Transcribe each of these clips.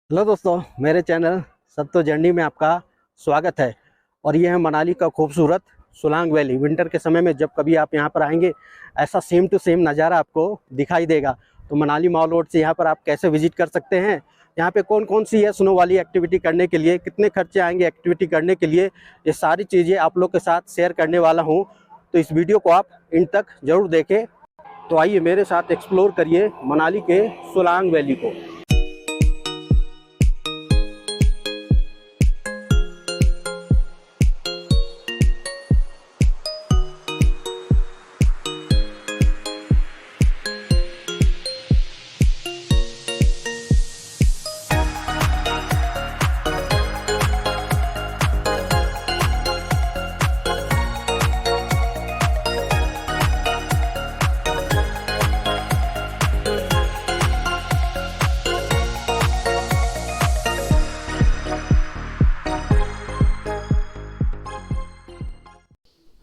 Hello दोस्तों, मेरे channel सत्तो journey में आपका स्वागत है। और ये है मनाली का खूबसूरत सोलांग वैली। विंटर के समय में जब कभी आप यहाँ पर आएंगे, ऐसा सेम टू सेम नज़ारा आपको दिखाई देगा। तो मनाली मॉल रोड से यहाँ पर आप कैसे विजिट कर सकते हैं, यहाँ पे कौन कौन सी है स्नो वाली एक्टिविटी करने के लिए, कितने खर्चे आएंगे एक्टिविटी करने के लिए, ये सारी चीज़ें आप लोग के साथ शेयर करने वाला हूँ। तो इस वीडियो को आप इन तक ज़रूर देखें। तो आइए मेरे साथ एक्सप्लोर करिए मनाली के सोलांग वैली को।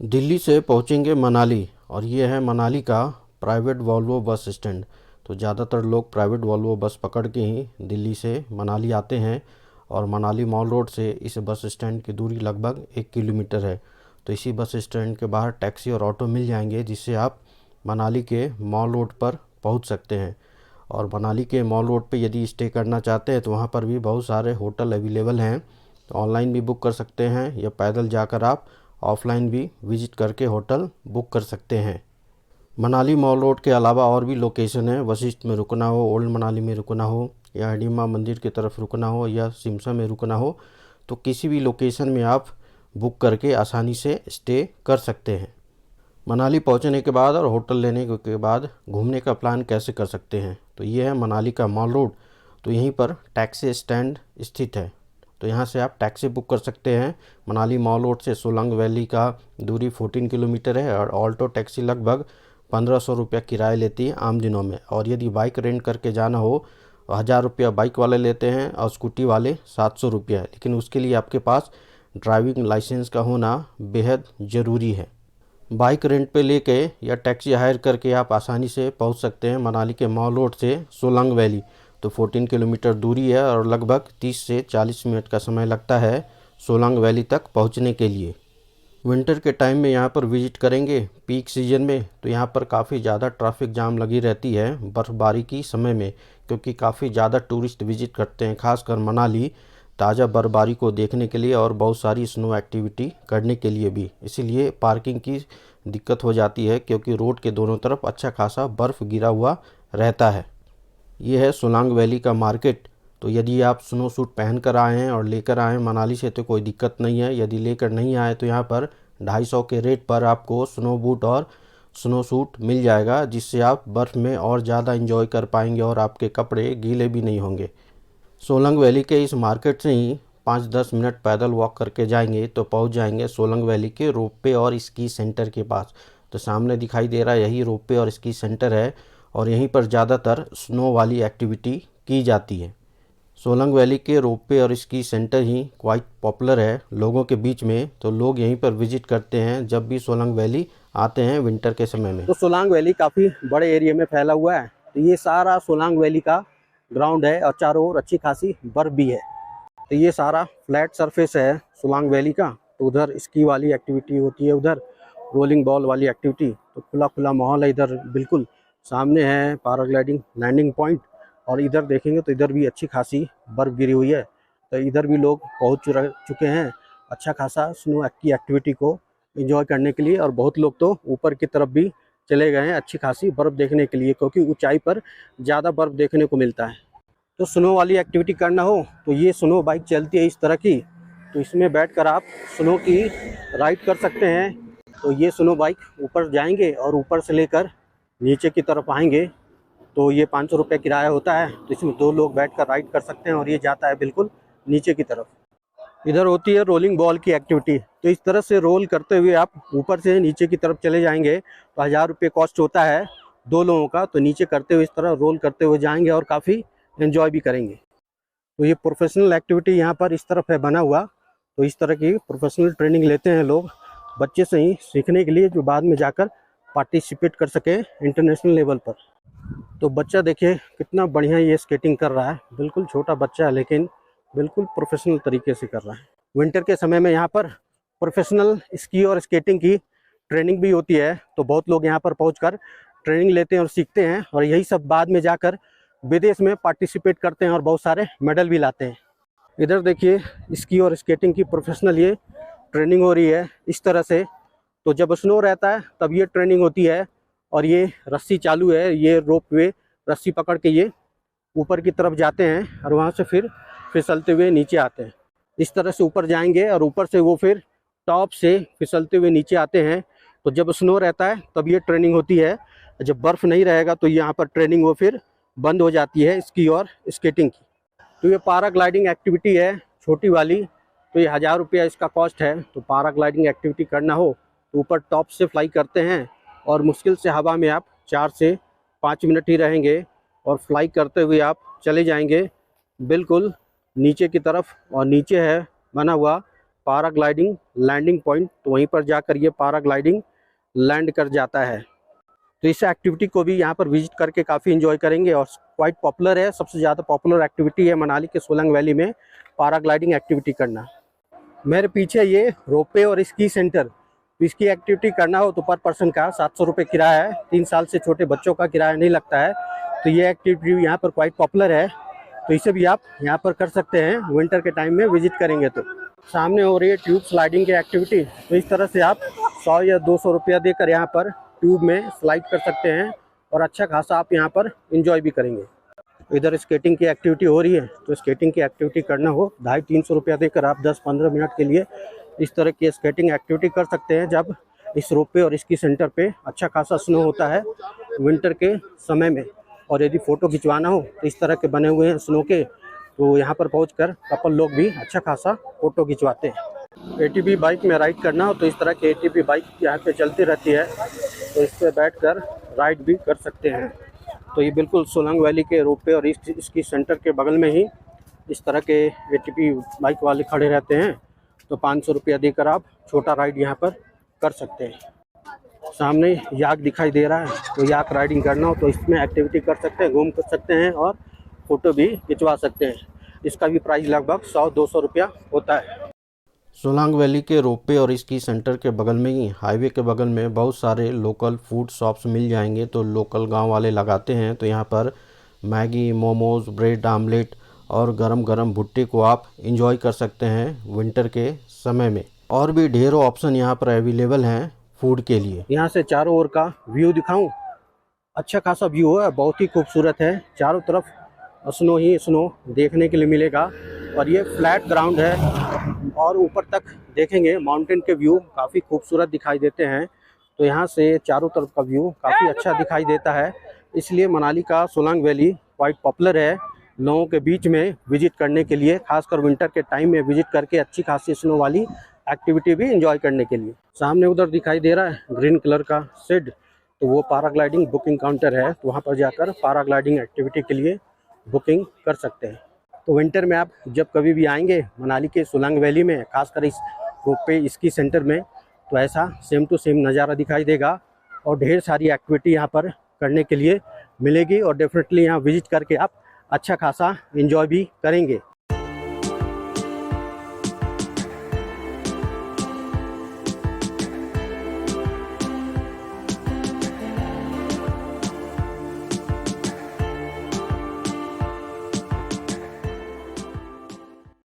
दिल्ली से पहुंचेंगे मनाली, और ये है मनाली का प्राइवेट वॉल्वो बस स्टैंड। तो ज़्यादातर लोग प्राइवेट वॉल्वो बस पकड़ के ही दिल्ली से मनाली आते हैं। और मनाली मॉल रोड से इस बस स्टैंड की दूरी लगभग 1 किलोमीटर है। तो इसी बस स्टैंड के बाहर टैक्सी और ऑटो मिल जाएंगे, जिससे आप मनाली के मॉल रोड पर पहुंच सकते हैं। और मनाली के मॉल रोड पे यदि स्टे करना चाहते हैं तो वहाँ पर भी बहुत सारे होटल अवेलेबल हैं। तो ऑनलाइन भी बुक कर सकते हैं, या पैदल जाकर आप ऑफलाइन भी विजिट करके होटल बुक कर सकते हैं। मनाली मॉल रोड के अलावा और भी लोकेशन है। वशिष्ठ में रुकना हो, ओल्ड मनाली में रुकना हो, या हडीमा मंदिर की तरफ रुकना हो, या सिमसा में रुकना हो, तो किसी भी लोकेशन में आप बुक करके आसानी से स्टे कर सकते हैं। मनाली पहुंचने के बाद और होटल लेने के बाद घूमने का प्लान कैसे कर सकते हैं, तो ये है मनाली का मॉल रोड। तो यहीं पर टैक्सी स्टैंड स्थित है। तो यहाँ से आप टैक्सी बुक कर सकते हैं। मनाली मॉल रोड से सोलंग वैली का दूरी 14 किलोमीटर है, और ऑल्टो टैक्सी लगभग 1500 रुपया किराया लेती है आम दिनों में। और यदि बाइक रेंट करके जाना हो, 1000 रुपया बाइक वाले लेते हैं, और स्कूटी वाले 700 रुपया है। लेकिन उसके लिए आपके पास ड्राइविंग लाइसेंस का होना बेहद ज़रूरी है। बाइक रेंट पे लेके या टैक्सी हायर करके आप आसानी से पहुंच सकते हैं मनाली के मॉल रोड से सोलंग वैली। तो 14 किलोमीटर दूरी है, और लगभग 30 से 40 मिनट का समय लगता है सोलंग वैली तक पहुंचने के लिए। विंटर के टाइम में यहाँ पर विजिट करेंगे पीक सीजन में, तो यहाँ पर काफ़ी ज़्यादा ट्रैफिक जाम लगी रहती है बर्फ़बारी की समय में, क्योंकि काफ़ी ज़्यादा टूरिस्ट विजिट करते हैं, खासकर मनाली ताज़ा बर्फ़बारी को देखने के लिए और बहुत सारी स्नो एक्टिविटी करने के लिए भी। इसीलिए पार्किंग की दिक्कत हो जाती है, क्योंकि रोड के दोनों तरफ अच्छा खासा बर्फ़ गिरा हुआ रहता है। ये है सोलांग वैली का मार्केट। तो यदि आप स्नो सूट पहन कर आए हैं और लेकर आए हैं मनाली से, तो कोई दिक्कत नहीं है। यदि लेकर नहीं आए तो यहाँ पर 250 के रेट पर आपको स्नो बूट और स्नो सूट मिल जाएगा, जिससे आप बर्फ़ में और ज़्यादा इंजॉय कर पाएंगे और आपके कपड़े गीले भी नहीं होंगे। सोलंग वैली के इस मार्केट से ही 5-10 मिनट पैदल वॉक करके जाएंगे तो पहुंच जाएंगे सोलंग वैली के रोपवे और स्की सेंटर के पास। तो सामने दिखाई दे रहा है यही रोपवे और स्की सेंटर है, और यहीं पर ज़्यादातर स्नो वाली एक्टिविटी की जाती है। सोलंग वैली के रोपवे और स्की सेंटर ही क्वाइट पॉपुलर है लोगों के बीच में। तो लोग यहीं पर विजिट करते हैं जब भी सोलंग वैली आते हैं विंटर के समय में। तो सोलांग वैली काफ़ी बड़े एरिया में फैला हुआ है। तो ये सारा सोलांग वैली का ग्राउंड है, और चारों ओर अच्छी खासी बर्फ भी है। तो ये सारा फ्लैट सरफेस है सोलांग वैली का। तो उधर स्की वाली एक्टिविटी होती है, उधर रोलिंग बॉल वाली एक्टिविटी। तो खुला खुला माहौल है इधर। बिल्कुल सामने है पैराग्लाइडिंग लैंडिंग पॉइंट, और इधर देखेंगे तो इधर भी अच्छी खासी बर्फ़ गिरी हुई है। तो इधर भी लोग पहुंच चुके हैं अच्छा खासा स्नो की एक्टिविटी को एंजॉय करने के लिए। और बहुत लोग तो ऊपर की तरफ भी चले गए हैं अच्छी खासी बर्फ़ देखने के लिए, क्योंकि ऊंचाई पर ज़्यादा बर्फ़ देखने को मिलता है। तो स्नो वाली एक्टिविटी करना हो तो ये स्नो बाइक चलती है इस तरह की। तो इसमें बैठकर आप स्नो की राइड कर सकते हैं। तो ये स्नो बाइक ऊपर जाएंगे और ऊपर से लेकर नीचे की तरफ आएंगे। तो ये 500 रुपये किराया होता है। तो इसमें 2 लोग बैठकर राइड कर सकते हैं, और ये जाता है बिल्कुल नीचे की तरफ। इधर होती है रोलिंग बॉल की एक्टिविटी। तो इस तरह से रोल करते हुए आप ऊपर से नीचे की तरफ चले जाएंगे। तो 1000 रुपये कॉस्ट होता है 2 लोगों का। तो नीचे करते हुए इस तरह रोल करते हुए जाएंगे और काफ़ी एंजॉय भी करेंगे। तो ये प्रोफेशनल एक्टिविटी यहाँ पर इस तरफ है बना हुआ। तो इस तरह की प्रोफेशनल ट्रेनिंग लेते हैं लोग बच्चे से ही सीखने के लिए, जो बाद में जाकर पार्टिसिपेट कर सके इंटरनेशनल लेवल पर। तो बच्चा देखिए कितना बढ़िया ये स्केटिंग कर रहा है, बिल्कुल छोटा बच्चा है लेकिन बिल्कुल प्रोफेशनल तरीके से कर रहा है। विंटर के समय में यहाँ पर प्रोफेशनल स्की और स्केटिंग की ट्रेनिंग भी होती है, तो बहुत लोग यहाँ पर पहुंचकर ट्रेनिंग लेते हैं और सीखते हैं, और यही सब बाद में जाकर विदेश में पार्टिसिपेट करते हैं और बहुत सारे मेडल भी लाते हैं। इधर देखिए स्की और स्केटिंग की प्रोफेशनल ये ट्रेनिंग हो रही है इस तरह से। तो जब स्नो रहता है तब ये ट्रेनिंग होती है, और ये रस्सी चालू है, ये रोप वे रस्सी पकड़ के ये ऊपर की तरफ जाते हैं और वहाँ से फिर फिसलते हुए नीचे आते हैं। इस तरह से ऊपर जाएंगे और ऊपर से वो फिर टॉप से फिसलते हुए नीचे आते हैं। तो जब स्नो रहता है तब ये ट्रेनिंग होती है, जब बर्फ़ नहीं रहेगा तो यहाँ पर ट्रेनिंग वो फिर बंद हो जाती है स्की और स्केटिंग की। तो ये पैराग्लाइडिंग एक्टिविटी है छोटी वाली, तो ये 1000 रुपया इसका कॉस्ट है। तो पैराग्लाइडिंग एक्टिविटी करना हो तो ऊपर टॉप से फ्लाई करते हैं और मुश्किल से हवा में आप 4 से 5 मिनट ही रहेंगे और फ्लाई करते हुए आप चले जाएंगे बिल्कुल नीचे की तरफ, और नीचे है बना हुआ पैराग्लाइडिंग लैंडिंग पॉइंट, तो वहीं पर जाकर ये पैराग्लाइडिंग लैंड कर जाता है। तो इस एक्टिविटी को भी यहाँ पर विजिट करके काफ़ी इन्जॉय करेंगे, और क्वाइट पॉपुलर है, सबसे ज़्यादा पॉपुलर एक्टिविटी है मनाली के सोलंग वैली में पैराग्लाइडिंग एक्टिविटी करना। मेरे पीछे ये रोपवे और स्की सेंटर, तो इसकी एक्टिविटी करना हो तो पर पर्सन का 700 रुपये किराया है, 3 साल से छोटे बच्चों का किराया नहीं लगता है। तो ये एक्टिविटी यहाँ पर क्वाइट पॉपुलर है, तो इसे भी आप यहाँ पर कर सकते हैं विंटर के टाइम में विजिट करेंगे। तो सामने हो रही है ट्यूब स्लाइडिंग की एक्टिविटी, तो इस तरह से आप 100 या 200 रुपया देकर यहाँ पर ट्यूब में स्लाइड कर सकते हैं और अच्छा खासा आप यहाँ पर एंजॉय भी करेंगे। इधर स्केटिंग की एक्टिविटी हो रही है, तो स्केटिंग की एक्टिविटी करना हो 250-300 रुपया देकर आप 10-15 मिनट के लिए इस तरह की स्केटिंग एक्टिविटी कर सकते हैं, जब इस रोपवे और स्की सेंटर पे अच्छा खासा स्नो होता है विंटर के समय में। और यदि फ़ोटो खिंचवाना हो तो इस तरह के बने हुए हैं स्नो के, तो यहाँ पर पहुँचकर कपल लोग भी अच्छा खासा फ़ोटो खिंचवाते हैं। ATV बाइक में राइड करना हो तो इस तरह की ATV बाइक यहाँ पे चलती रहती है, तो इस पर बैठकर राइड भी कर सकते हैं। तो ये बिल्कुल सोलंग वैली के रोपवे और इसकी सेंटर के बगल में ही इस तरह के ATV बाइक वाले खड़े रहते हैं, तो 500 रुपया देकर आप छोटा राइड यहाँ पर कर सकते हैं। सामने याक दिखाई दे रहा है, तो याक राइडिंग करना हो तो इसमें एक्टिविटी कर सकते हैं, घूम कर सकते हैं और फ़ोटो भी खिंचवा सकते हैं। इसका भी प्राइस लगभग 100-200 रुपया होता है। सोलांग वैली के रोपवे और स्की सेंटर के बगल में ही हाईवे के बगल में बहुत सारे लोकल फूड शॉप्स मिल जाएंगे, तो लोकल गांव वाले लगाते हैं। तो यहाँ पर मैगी, मोमोज, ब्रेड आमलेट और गरम गरम भुट्टे को आप इंजॉय कर सकते हैं विंटर के समय में। और भी ढेरों ऑप्शन यहाँ पर अवेलेबल हैं फूड के लिए। यहाँ से चारों ओर का व्यू दिखाऊं, अच्छा खासा व्यू है, बहुत ही खूबसूरत है। चारों तरफ स्नो ही स्नो देखने के लिए मिलेगा, और ये फ्लैट ग्राउंड है और ऊपर तक देखेंगे माउंटेन के व्यू काफ़ी खूबसूरत दिखाई देते हैं। तो यहाँ से चारों तरफ का व्यू काफ़ी अच्छा दिखाई देता है, इसलिए मनाली का सोलांग वैली क्वाइट पॉपुलर है लोगों के बीच में विजिट करने के लिए, खासकर विंटर के टाइम में विजिट करके अच्छी खासी स्नो वाली एक्टिविटी भी एंजॉय करने के लिए। सामने उधर दिखाई दे रहा है ग्रीन कलर का शेड, तो वो पैराग्लाइडिंग बुकिंग काउंटर है, तो वहाँ पर जाकर पैराग्लाइडिंग एक्टिविटी के लिए बुकिंग कर सकते हैं। तो विंटर में आप जब कभी भी आएंगे मनाली के सोलांग वैली में, खासकर इस रोपवे स्की सेंटर में, तो ऐसा सेम टू सेम नज़ारा दिखाई देगा और ढेर सारी एक्टिविटी यहाँ पर करने के लिए मिलेगी, और डेफिनेटली यहाँ विजिट करके आप अच्छा खासा एंजॉय भी करेंगे।